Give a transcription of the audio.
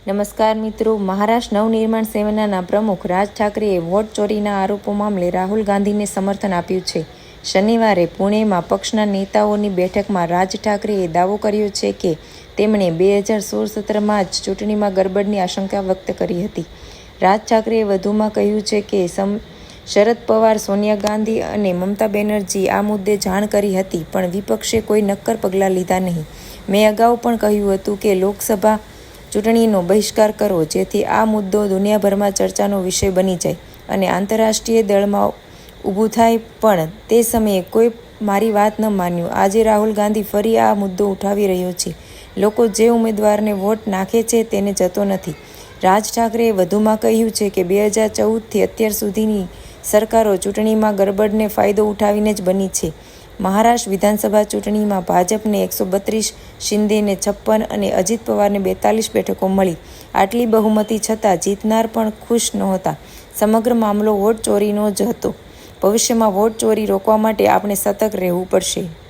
નમસ્કાર મિત્રો, મહારાષ્ટ્ર નવનિર્માણ સેનાના પ્રમુખ રાજ ઠાકરેએ વોટ ચોરીના આરોપો મામલે રાહુલ ગાંધીને સમર્થન આપ્યું છે. શનિવારે પુણેમાં પક્ષના નેતાઓની બેઠકમાં રાજ ઠાકરેએ દાવો કર્યો છે કે તેમણે 2016 જ ચૂંટણીમાં ગડબડની આશંકા વ્યક્ત કરી હતી. રાજ ઠાકરેએ વધુમાં કહ્યું છે કે શરદ પવાર, સોનિયા ગાંધી અને મમતા બેનર્જી આ મુદ્દે જાણ કરી હતી, પણ વિપક્ષે કોઈ નક્કર પગલાં લીધા નહીં. મેં અગાઉ પણ કહ્યું હતું કે લોકસભા ચૂંટણીનો બહિષ્કાર કરો, જેથી આ મુદ્દો દુનિયાભરમાં ચર્ચાનો વિષય બની જાય અને આંતરરાષ્ટ્રીય દળમાં ઊભું થાય, પણ તે સમયે કોઈ મારી વાત ન માન્યું. આજે રાહુલ ગાંધી ફરી આ મુદ્દો ઉઠાવી રહ્યો છે. લોકો જે ઉમેદવારને વોટ નાખે છે તેને જતો નથી. રાજ ઠાકરેએ વધુમાં કહ્યું છે કે 2014થી અત્યાર સુધીની સરકારો ચૂંટણીમાં ગડબડને ફાયદો ઉઠાવીને જ બની છે. મહારાષ્ટ્ર વિધાનસભા ચૂંટણીમાં ભાજપને 132, શિંદેને 56 અને અજિત પવારને 42 બેઠકો મળી. આટલી બહુમતી છતાં જીતનાર પણ ખુશ નહોતા. સમગ્ર મામલો વોટ ચોરીનો જ હતો. ભવિષ્યમાં વોટ ચોરી રોકવા માટે આપણે સતર્ક રહેવું પડશે.